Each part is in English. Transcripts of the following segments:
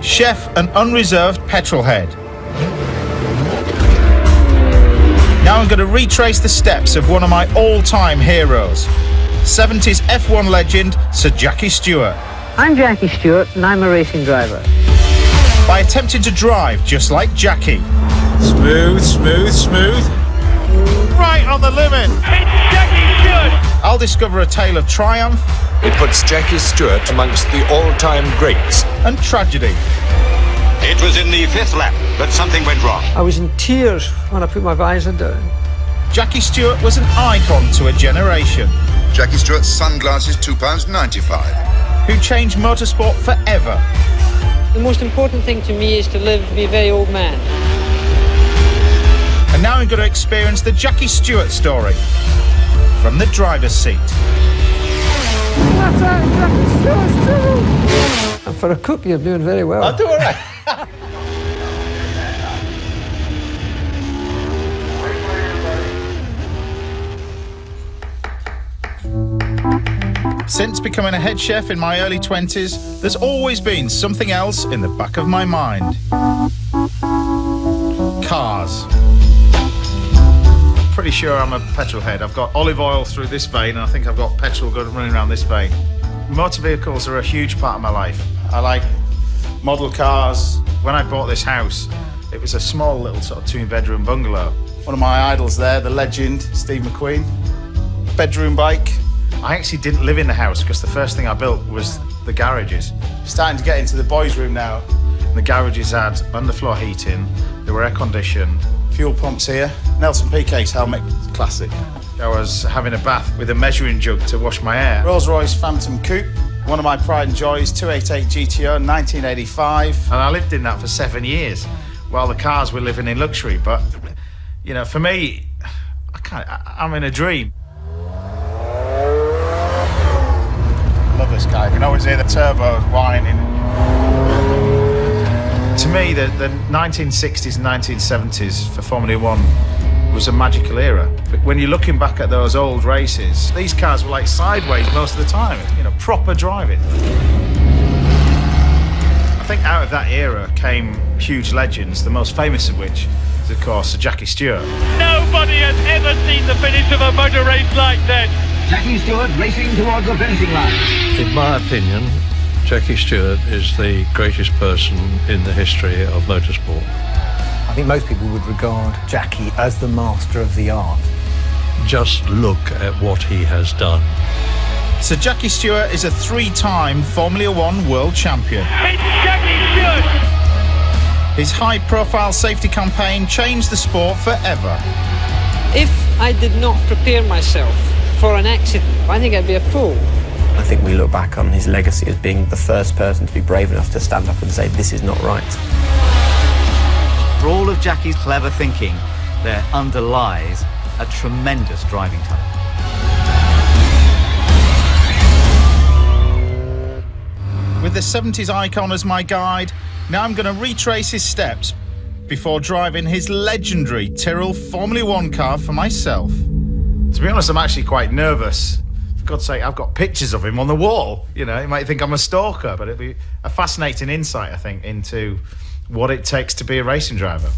chef and unreserved petrolhead. Now I'm going to retrace the steps of one of my all-time heroes, 70s F1 legend Sir Jackie Stewart. I'm Jackie Stewart and I'm a racing driver. By attempting to drive just like Jackie. Smooth, smooth, smooth. Right on the limit. It's Jackie Stewart. I'll discover a tale of triumph. It puts Jackie Stewart amongst the all-time greats. And tragedy. It was in the 5th lap that something went wrong. I was in tears when I put my visor down. Jackie Stewart was an icon to a generation. Jackie Stewart's sunglasses, £2.95. Who changed motorsport forever. The most important thing to me is to live to be a very old man. And now I'm going to experience the Jackie Stewart story from the driver's seat. That's Jackie Stewart too. And for a cook, you're doing very well. I'll do all right. Since becoming a head chef in my early 20s, there's always been something else in the back of my mind. Cars. Pretty sure I'm a petrol head. I've got olive oil through this vein, and I think I've got petrol going running around this vein. Motor vehicles are a huge part of my life. I like model cars. When I bought this house, it was a small little sort of 2-bedroom bungalow. One of my idols there, the legend, Steve McQueen. Bedroom bike. I actually didn't live in the house because the first thing I built was the garages. Starting to get into the boys' room now. And the garages had underfloor heating, they were air-conditioned, fuel pumps here. Nelson Piquet's helmet, classic. I was having a bath with a measuring jug to wash my hair. Rolls-Royce Phantom Coupe, one of my pride and joys, 288 GTO, 1985. And I lived in that for 7 years while the cars were living in luxury. But, you know, for me, I'm in a dream. Love this guy. You can always hear the turbo whining. To me, the 1960s and 1970s for Formula One was a magical era. But when you're looking back at those old races, these cars were like sideways most of the time, you know, proper driving. I think out of that era came huge legends, the most famous of which is, of course, Sir Jackie Stewart. Nobody has ever seen the finish of a motor race like that. Jackie Stewart racing towards the finishing line. In my opinion, Jackie Stewart is the greatest person in the history of motorsport. I think most people would regard Jackie as the master of the art. Just look at what he has done. Sir Jackie Stewart is a 3-time Formula One world champion. It's Jackie Stewart. His high-profile safety campaign changed the sport forever. If I did not prepare myself for an accident, I think I'd be a fool. I think we look back on his legacy as being the first person to be brave enough to stand up and say, this is not right. For all of Jackie's clever thinking, there underlies a tremendous driving talent. With the 70s icon as my guide, now I'm going to retrace his steps before driving his legendary Tyrrell Formula One car for myself. To be honest, I'm actually quite nervous. For God's sake, I've got pictures of him on the wall. You know, you might think I'm a stalker, but it'd be a fascinating insight, I think, into what it takes to be a racing driver.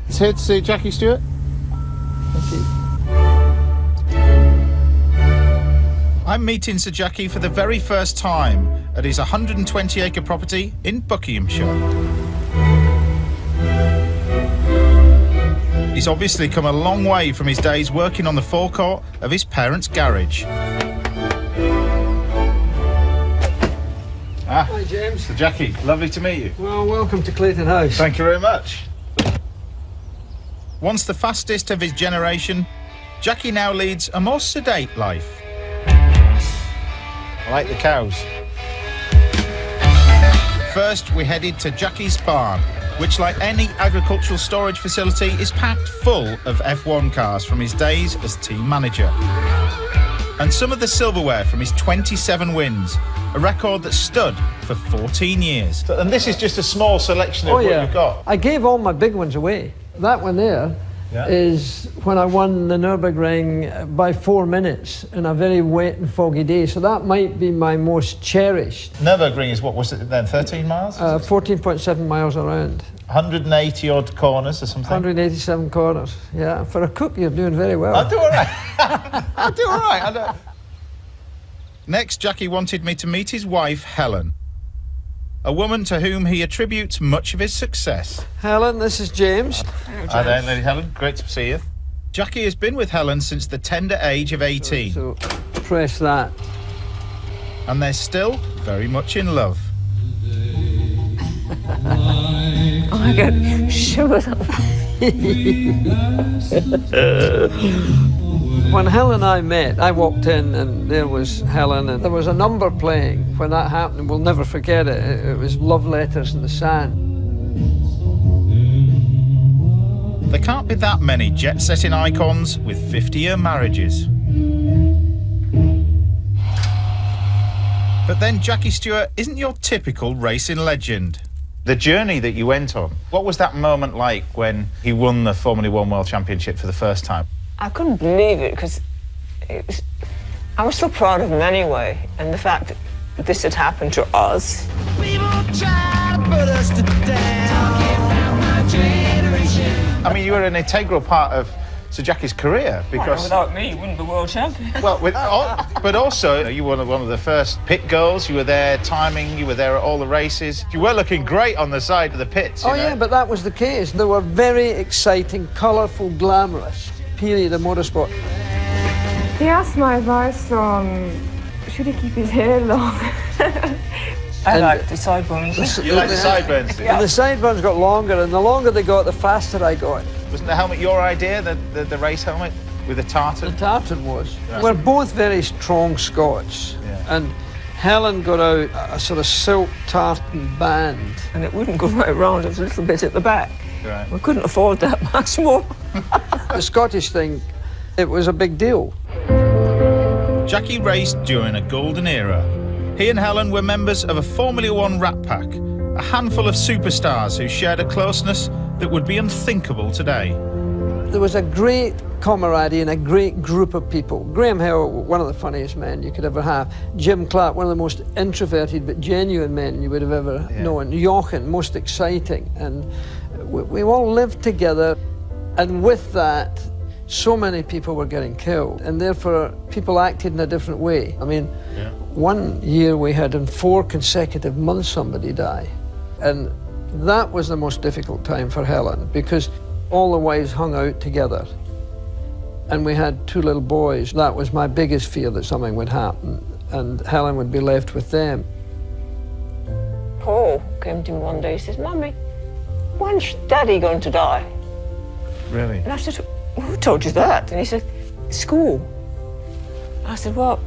It's here to see Jackie Stewart. Thank you. I'm meeting Sir Jackie for the very first time at his 120-acre property in Buckinghamshire. He's obviously come a long way from his days working on the forecourt of his parents' garage. Hi, James. Sir Jackie, lovely to meet you. Well, welcome to Clayton House. Thank you very much. Once the fastest of his generation, Jackie now leads a more sedate life. I like the cows. First, we headed to Jackie's barn, which, like any agricultural storage facility, is packed full of F1 cars from his days as team manager. And some of the silverware from his 27 wins, a record that stood for 14 years. And this is just a small selection of what you've got. I gave all my big ones away. That one there is when I won the Nürburgring by 4 minutes in a very wet and foggy day. So that might be my most cherished. Nürburgring is, what was it then, 13 miles? 14.7 miles around. 180 odd corners or something? 187 corners, yeah. For a cook, you're doing very well. I do all right. I do all right. Next, Jackie wanted me to meet his wife, Helen, a woman to whom he attributes much of his success. Helen, this is James. Hi there, Lady Helen. Great to see you. Jackie has been with Helen since the tender age of 18. So press that. And they're still very much in love. I get shivers. When Helen and I met, I walked in and there was Helen, and there was a number playing. When that happened, we'll never forget it. It was Love Letters in the Sand. There can't be that many jet-setting icons with 50-year marriages. But then Jackie Stewart isn't your typical racing legend. The journey that you went on, what was that moment like when he won the Formula One World Championship for the first time? I couldn't believe it because I was so proud of him anyway, and the fact that this had happened to us. I mean, you were an integral part of Sir Jackie's career because without me, you wouldn't be world champion. Well, but also you were one of the first pit girls. You were there timing. You were there at all the races. You were looking great on the side of the pits. Oh yeah, but that was the case. There were very exciting, colourful, glamorous period of motorsport. He asked my advice on should he keep his hair long. I like the sideburns. You like the sideburns? Yeah. And the sideburns got longer, and the longer they got, the faster I got. Wasn't the helmet your idea, the race helmet with the tartan? The tartan was. Right. We're both very strong Scots, and Helen got out a sort of silk tartan band. And it wouldn't go right round, it was a little bit at the back. Right. We couldn't afford that much more. The Scottish thing, it was a big deal. Jackie raced during a golden era. He and Helen were members of a Formula One rat pack, a handful of superstars who shared a closeness that would be unthinkable today. There was a great camaraderie and a great group of people. Graham Hill, one of the funniest men you could ever have. Jim Clark, one of the most introverted but genuine men you would have ever known. Jochen, most exciting. And we all lived together. And with that, so many people were getting killed. And therefore, people acted in a different way. I mean, one year we had in 4 consecutive months somebody die. And that was the most difficult time for Helen because all the wives hung out together. And we had 2 little boys. That was my biggest fear, that something would happen and Helen would be left with them. Paul came to me one day, he says, Mummy, when's Daddy going to die? Really? And I said, who told you that? And he said, school. I said, well,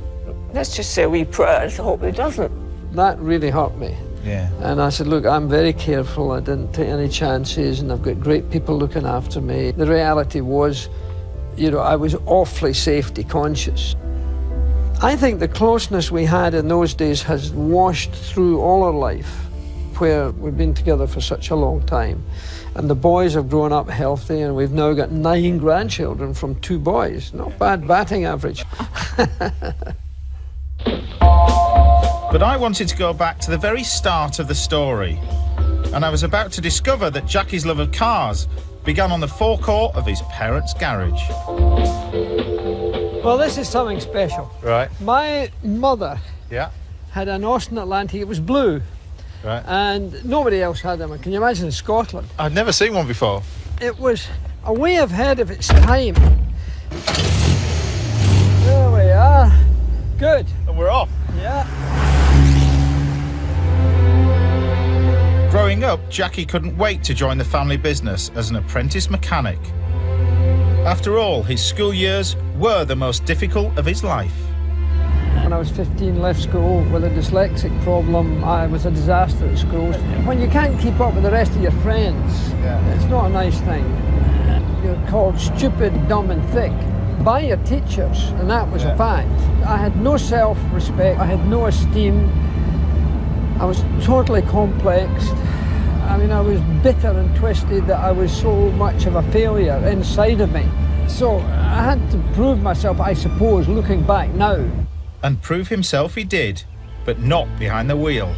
let's just say a wee prayer and hope he doesn't. That really hurt me. Yeah. And I said, look, I'm very careful. I didn't take any chances, and I've got great people looking after me. The reality was, you know, I was awfully safety conscious. I think the closeness we had in those days has washed through all our life, where we've been together for such a long time. And the boys have grown up healthy, and we've now got 9 grandchildren from 2 boys. Not bad batting average. But I wanted to go back to the very start of the story. And I was about to discover that Jackie's love of cars began on the forecourt of his parents' garage. Well, this is something special. Right. My mother Yeah. had an Austin Atlantic. It was blue. Right. And nobody else had them. Can you imagine in Scotland? I'd never seen one before. It was a way ahead of its time. There we are. Good. And we're off. Yeah. Growing up, Jackie couldn't wait to join the family business as an apprentice mechanic. After all, his school years were the most difficult of his life. When I was 15, left school with a dyslexic problem. I was a disaster at school. When you can't keep up with the rest of your friends, it's not a nice thing. You're called stupid, dumb and thick by your teachers, and that was a fact. I had no self-respect, I had no esteem. I was totally complexed. I mean, I was bitter and twisted that I was so much of a failure inside of me. So I had to prove myself, I suppose, looking back now. And prove himself he did, but not behind the wheel.